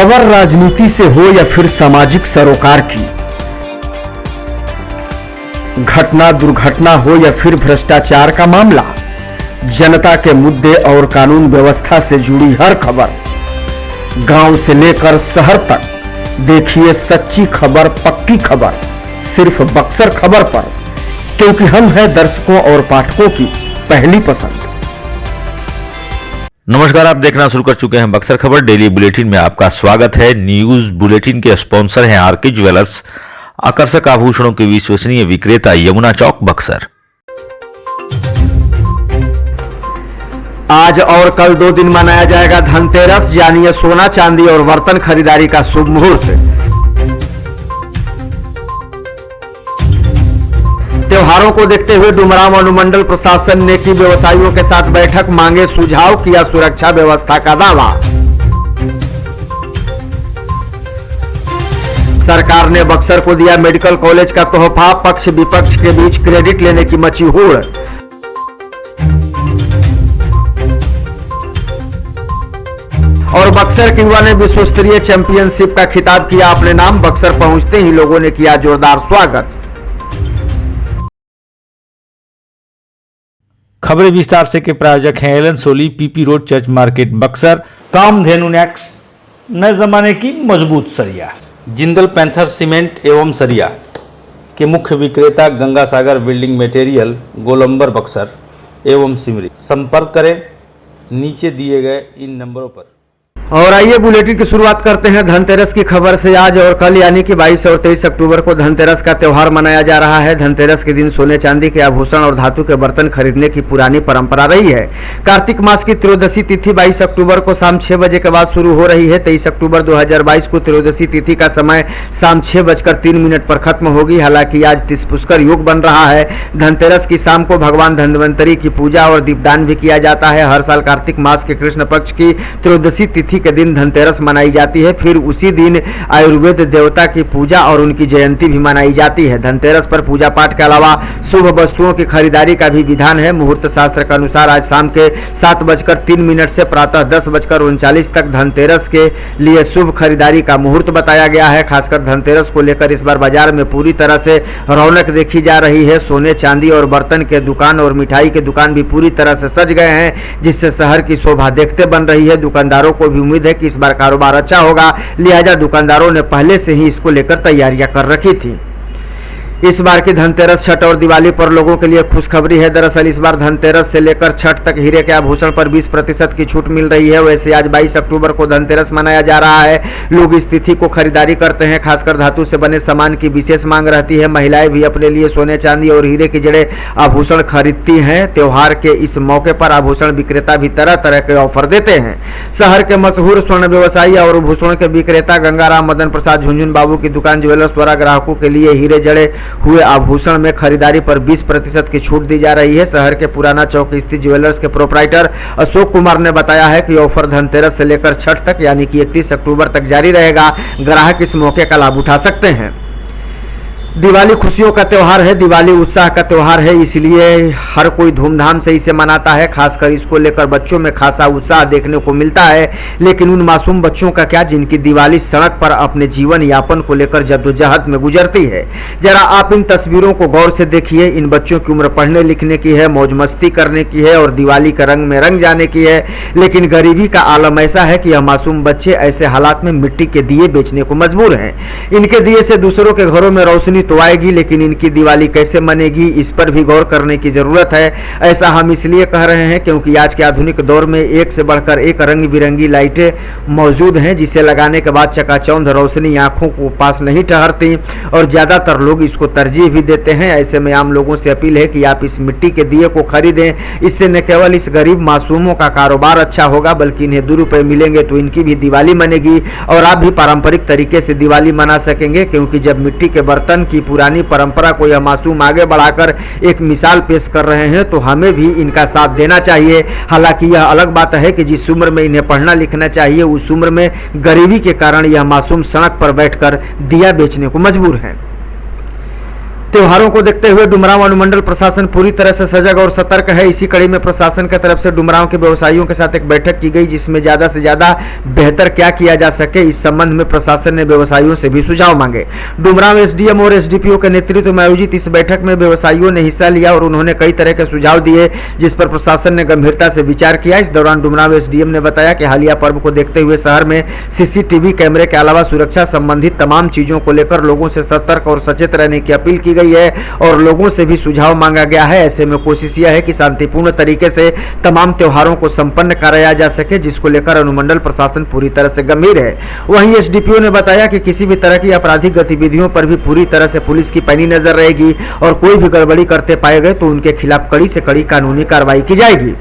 खबर राजनीति से हो या फिर सामाजिक सरोकार की, घटना दुर्घटना हो या फिर भ्रष्टाचार का मामला, जनता के मुद्दे और कानून व्यवस्था से जुड़ी हर खबर, गांव से लेकर शहर तक देखिए सच्ची खबर, पक्की खबर सिर्फ बक्सर खबर पर, क्योंकि हम हैं दर्शकों और पाठकों की पहली पसंद। नमस्कार, आप देखना शुरू कर चुके हैं बक्सर खबर डेली बुलेटिन में आपका स्वागत है। न्यूज बुलेटिन के स्पॉन्सर हैं आरके ज्वेलर्स, आकर्षक आभूषणों के विश्वसनीय विक्रेता, यमुना चौक, बक्सर। आज और कल 2 दिन मनाया जाएगा धनतेरस, जानिए सोना चांदी और बर्तन खरीदारी का शुभ मुहूर्त। त्योहारों को देखते हुए डुमरांव अनुमंडल प्रशासन ने की व्यवसायियों के साथ बैठक, मांगे सुझाव, किया सुरक्षा व्यवस्था का दावा। सरकार ने बक्सर को दिया मेडिकल कॉलेज का तोहफा, पक्ष विपक्ष के बीच क्रेडिट लेने की मची होड़। और बक्सर के युवा ने विश्व स्तरीय चैंपियनशिप का खिताब किया अपने नाम, बक्सर पहुंचते ही लोगों ने किया जोरदार स्वागत। खबरें विस्तार से के प्रायोजक हैं Allen Solly, PP road, church market, Buxar. Kamdhenu Nex, नए जमाने की मजबूत सरिया। जिंदल पैंथर सीमेंट एवं सरिया के मुख्य विक्रेता गंगा सागर बिल्डिंग मटेरियल, गोलंबर, बक्सर एवं सिमरी। संपर्क करें नीचे दिए गए इन नंबरों पर। और आइए बुलेटिन की शुरुआत करते हैं धनतेरस की खबर से। आज और कल यानी कि 22 और 23 अक्टूबर को धनतेरस का त्यौहार मनाया जा रहा है। धनतेरस के दिन सोने चांदी के आभूषण और धातु के बर्तन खरीदने की पुरानी परंपरा रही है। कार्तिक मास की त्रयोदशी तिथि 22 अक्टूबर को शाम 6 बजे के बाद शुरू हो रही है। 23 अक्टूबर 2022 को त्रयोदशी तिथि का समय शाम 6:03 पर खत्म होगी। हालांकि आज तिथि पुष्कर योग बन रहा है। धनतेरस की शाम को भगवान धन्वंतरी की पूजा और दीपदान भी किया जाता है। हर साल कार्तिक मास के कृष्ण पक्ष की त्रयोदशी तिथि के दिन धनतेरस मनाई जाती है। फिर उसी दिन आयुर्वेद देवता की पूजा और उनकी जयंती भी मनाई जाती है। धनतेरस पर पूजा पाठ के अलावा शुभ वस्तुओं की खरीदारी का भी विधान है। मुहूर्त शास्त्र के अनुसार आज शाम के 7:03 से प्रातः 10:39 तक धनतेरस के लिए शुभ खरीदारी का मुहूर्त बताया गया है। खासकर धनतेरस को लेकर इस बार बाजार में पूरी तरह से रौनक देखी जा रही है। सोने चांदी और बर्तन के दुकान और मिठाई के दुकान भी पूरी तरह से सज गए हैं, जिससे शहर की शोभा देखते बन रही है। दुकानदारों को भी उम्मीद है कि इस बार कारोबार अच्छा होगा, लिहाजा दुकानदारों ने पहले से ही इसको लेकर तैयारियां कर रखी थी। इस बार की धनतेरस, छठ और दिवाली पर लोगों के लिए खुशखबरी है। दरअसल इस बार धनतेरस से लेकर छठ तक हीरे के आभूषण पर 20% की छूट मिल रही है। वैसे आज 22 अक्टूबर को धनतेरस मनाया जा रहा है। लोग इस तिथि को खरीदारी करते हैं। खासकर धातु से बने सामान की विशेष मांग रहती है। महिलाएं भी अपने लिए सोने चांदी और हीरे के जड़े आभूषण खरीदती हैं। त्योहार के इस मौके पर आभूषण विक्रेता भी तरह तरह के ऑफर देते हैं। शहर के मशहूर स्वर्ण व्यवसायी और आभूषण के विक्रेता गंगाराम मदन प्रसाद झुंझुन बाबू की दुकान ज्वेलर्स द्वारा ग्राहकों के लिए हीरे जड़े हुए आभूषण में खरीदारी पर 20% की छूट दी जा रही है। शहर के पुराना चौक स्थित ज्वेलर्स के प्रोपराइटर अशोक कुमार ने बताया है कि ऑफर धनतेरस से लेकर छठ तक यानी कि 31 अक्टूबर तक जारी रहेगा। ग्राहक इस मौके का लाभ उठा सकते हैं। दिवाली खुशियों का त्यौहार है, दिवाली उत्साह का त्यौहार है, इसलिए हर कोई धूमधाम से इसे मनाता है। खासकर इसको लेकर बच्चों में खासा उत्साह देखने को मिलता है। लेकिन उन मासूम बच्चों का क्या जिनकी दिवाली सड़क पर अपने जीवन यापन को लेकर जद्दोजहद में गुजरती है। जरा आप इन तस्वीरों को गौर से देखिए। इन बच्चों की उम्र पढ़ने लिखने की है, मौज मस्ती करने की है और दिवाली के रंग में रंग जाने की है। लेकिन गरीबी का आलम ऐसा है कि यह मासूम बच्चे ऐसे हालात में मिट्टी के दिए बेचने को मजबूर हैं। इनके दिए से दूसरों के घरों में रोशनी तो आएगी, लेकिन इनकी दिवाली कैसे मनेगी, इस पर भी गौर करने की जरूरत है। ऐसा हम इसलिए कह रहे हैं क्योंकि आज के आधुनिक दौर में एक से बढ़कर एक रंग बिरंगी लाइटें मौजूद हैं, जिसे लगाने के बाद चकाचौंध रोशनी आंखों को पास नहीं ठहरती और ज्यादातर लोग इसको तरजीह भी देते हैं। ऐसे में आम लोगों से अपील है कि आप इस मिट्टी के दिए को खरीदें। इससे न केवल इस गरीब मासूमों का कारोबार अच्छा होगा, बल्कि इन्हें 2 रुपए मिलेंगे तो इनकी भी दिवाली मनेगी और आप भी पारंपरिक तरीके से दिवाली मना सकेंगे। क्योंकि जब मिट्टी के बर्तन की पुरानी परंपरा को यह मासूम आगे बढ़ाकर एक मिसाल पेश कर रहे हैं, तो हमें भी इनका साथ देना चाहिए। हालांकि यह अलग बात है कि जिस उम्र में इन्हें पढ़ना लिखना चाहिए, उस उम्र में गरीबी के कारण यह मासूम सड़क पर बैठकर दिया बेचने को मजबूर हैं। त्योहारों को देखते हुए डुमरांव अनुमंडल प्रशासन पूरी तरह से सजग और सतर्क है। इसी कड़ी में प्रशासन की तरफ से डुमरांव के व्यवसायियों के साथ एक बैठक की गई, जिसमें ज्यादा से ज्यादा बेहतर क्या किया जा सके इस संबंध में प्रशासन ने व्यवसायियों से भी सुझाव मांगे। डुमरांव एसडीएम और एसडीपीओ के नेतृत्व में आयोजित इस बैठक में व्यवसायियों ने हिस्सा लिया और उन्होंने कई तरह के सुझाव दिए, जिस पर प्रशासन ने गंभीरता से विचार किया। इस दौरान डुमरांव एसडीएम ने बताया कि हालिया पर्व को देखते हुए शहर में सीसीटीवी कैमरे के अलावा सुरक्षा संबंधित तमाम चीजों को लेकर लोगों से सतर्क और सचेत रहने की अपील की गई है और लोगों से भी सुझाव मांगा गया है। ऐसे में कोशिश यह है कि शांतिपूर्ण तरीके से तमाम त्योहारों को संपन्न कराया जा सके, जिसको लेकर अनुमंडल प्रशासन पूरी तरह से गंभीर है। वहीं एसडीपीओ ने बताया कि किसी भी तरह की आपराधिक गतिविधियों पर भी पूरी तरह से पुलिस की पैनी नजर रहेगी और कोई भी गड़बड़ी करते पाए गए तो उनके खिलाफ कड़ी से कड़ी कानूनी कार्रवाई की जाएगी।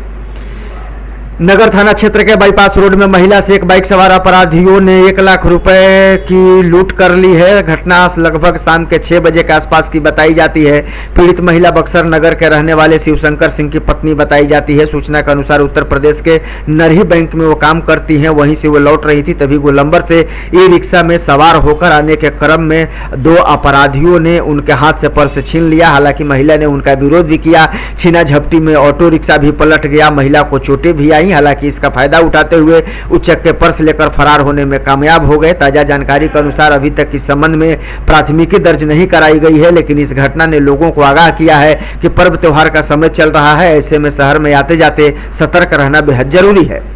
नगर थाना क्षेत्र के बाईपास रोड में महिला से एक बाइक सवार अपराधियों ने 1 लाख रुपए की लूट कर ली है। घटना लगभग शाम के 6 बजे के आसपास की बताई जाती है। पीड़ित महिला बक्सर नगर के रहने वाले शिवशंकर सिंह की पत्नी बताई जाती है। सूचना के अनुसार उत्तर प्रदेश के नरही बैंक में वो काम करती हैं। वहीं से वो लौट रही थी, तभी गोलंबर से ई रिक्शा में सवार होकर आने के क्रम में 2 अपराधियों ने उनके हाथ से पर्स छीन लिया। हालांकि महिला ने उनका विरोध भी किया। छीना झपटी में ऑटो रिक्शा भी पलट गया। महिला को चोटें भी आई। हालांकि इसका फायदा उठाते हुए उच्चक के पर्स लेकर फरार होने में कामयाब हो गए। ताजा जानकारी के अनुसार अभी तक इस संबंध में प्राथमिकी दर्ज नहीं कराई गई है, लेकिन इस घटना ने लोगों को आगाह किया है कि पर्व त्योहार का समय चल रहा है। ऐसे में शहर में आते जाते सतर्क रहना बेहद जरूरी है।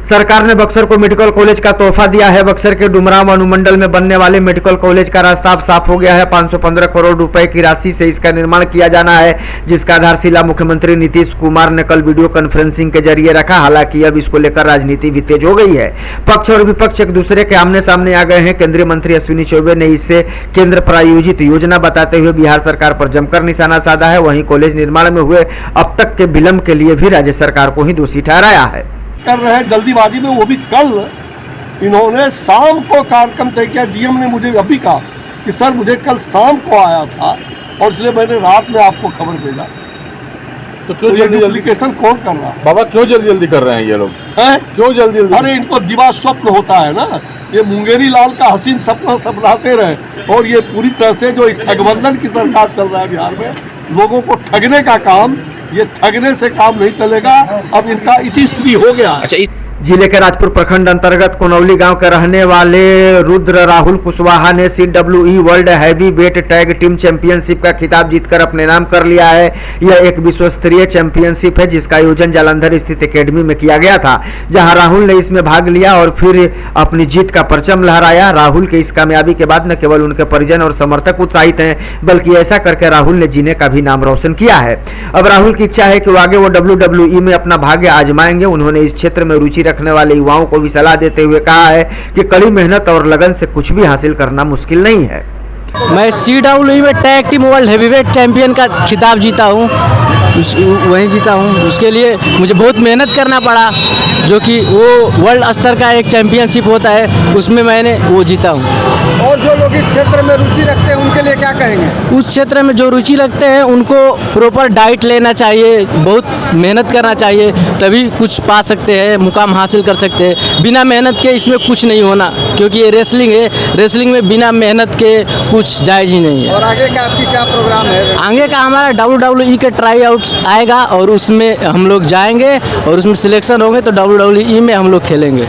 सरकार ने बक्सर को मेडिकल कॉलेज का तोहफा दिया है। बक्सर के डुमरांव अनुमंडल में बनने वाले मेडिकल कॉलेज का रास्ता अब साफ हो गया है। 515 करोड़ रुपए की राशि से इसका निर्माण किया जाना है, जिसका आधारशिला मुख्यमंत्री नीतीश कुमार ने कल वीडियो कॉन्फ्रेंसिंग के जरिए रखा। हालांकि अब इसको लेकर राजनीति भी तेज हो गई है। पक्ष और विपक्ष एक दूसरे के आमने सामने आ गए हैं। केंद्रीय मंत्री अश्विनी चौबे ने इसे केंद्र प्रायोजित योजना बताते हुए बिहार सरकार पर जमकर निशाना साधा है। वहीं कॉलेज निर्माण में हुए अब तक के विलंब के लिए भी राज्य सरकार को ही दोषी ठहराया है। कर रहे हैं जल्दीबाजी में, वो भी कल इन्होंने शाम को कार्यक्रम तय किया। डीएम ने मुझे अभी कहा कि सर मुझे कल शाम को आया था और इसलिए मैंने रात में आपको खबर भेजा। तो क्यों जल्दी एप्लीकेशन कौन कर रहा है बाबा? क्यों जल्दी जल्दी कर रहे हैं ये लोग? हैं क्यों जल्दी जल्दी? अरे इनको दिवा स्वप्न होता है ना, ये मुंगेरी लाल का हसीन सपना सपनाते रहे और ये पूरी तरह से जो ठगबंधन की सरकार चल रहा है बिहार में, लोगों को ठगने का काम, ये ठगने से काम नहीं चलेगा। अब इनका इतिश्री हो गया। अच्छा, जिले के राजपुर प्रखंड अंतर्गत कोनौली गांव के रहने वाले रुद्र राहुल कुशवाहा ने CWE world heavy weight tag team championship का खिताब जीतकर अपने नाम कर लिया है। यह एक विश्व स्तरीय चैंपियनशिप है, जिसका आयोजन जालंधर स्थित एकेडमी में किया गया था, जहां राहुल ने इसमें भाग लिया और फिर अपनी जीत का परचम लहराया। राहुल के इस कामयाबी के बाद न केवल उनके परिजन और समर्थक उत्साहित हैं, बल्कि ऐसा करके राहुल ने जीने का भी नाम रोशन किया है। अब राहुल की इच्छा है कि वो आगे वो WWE में अपना भाग्य आजमाएंगे। उन्होंने इस क्षेत्र में रुचि रखने वाले युवाओं को भी सलाह देते हुए कहा है कि कड़ी मेहनत और लगन से कुछ भी हासिल करना मुश्किल नहीं है। मैं CWE में tag team world heavyweight champion का खिताब जीता हूँ, वहीं जीता हूँ। उसके लिए मुझे बहुत मेहनत करना पड़ा, जो कि वो वर्ल्ड स्तर का एक चैंपियनशिप होता है, उसमें मैंने वो जीता हूँ। और जो लोग इस क्षेत्र में रुचि रखते हैं उनके लिए क्या कहेंगे? उस क्षेत्र में जो रुचि रखते हैं उनको प्रॉपर डाइट लेना चाहिए, बहुत मेहनत करना चाहिए, तभी कुछ पा सकते हैं, मुकाम हासिल कर सकते हैं। बिना मेहनत के इसमें कुछ नहीं होना, क्योंकि ये रेसलिंग है, रेसलिंग में बिना मेहनत के कुछ जायज़ ही नहीं है। और आगे का आपकी क्या प्रोग्राम है? आगे का हमारा WWE के ट्राई आउट्स आएगा और उसमें हम लोग जाएंगे और उसमें सिलेक्शन होंगे तो WWE में हम लोग खेलेंगे।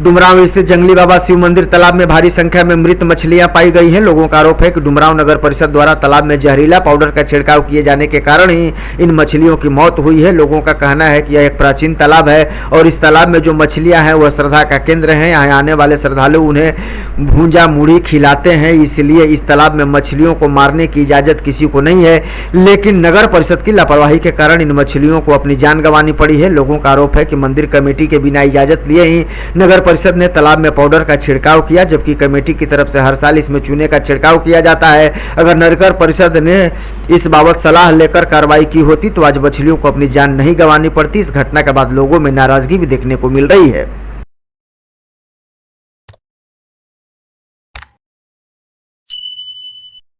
डुमरांव स्थित जंगली बाबा शिव मंदिर तालाब में भारी संख्या में मृत मछलियां पाई गई हैं। लोगों का आरोप है कि डुमरांव नगर परिषद द्वारा तालाब में जहरीला पाउडर का छिड़काव किए जाने के कारण ही इन मछलियों की मौत हुई है। लोगों का कहना है कि यह एक प्राचीन तालाब है और इस तालाब में जो मछलियां हैं वह श्रद्धा का केंद्र हैं। यहाँ आने वाले श्रद्धालु उन्हें भूंजा मुड़ी खिलाते हैं, इसलिए इस तालाब में मछलियों को मारने की इजाजत किसी को नहीं है, लेकिन नगर परिषद की लापरवाही के कारण इन मछलियों को अपनी जान गंवानी पड़ी है। लोगों का आरोप है कि मंदिर कमेटी के बिना इजाजत लिए ही नगर परिषद ने तालाब में पाउडर का छिड़काव किया, जबकि कमेटी की तरफ से हर साल इसमें चूने का छिड़काव किया जाता है। अगर नगर परिषद ने इस बाबत सलाह लेकर कार्रवाई की होती तो आज मछलियों को अपनी जान नहीं गंवानी पड़ती। इस घटना के बाद लोगों में नाराजगी भी देखने को मिल रही है।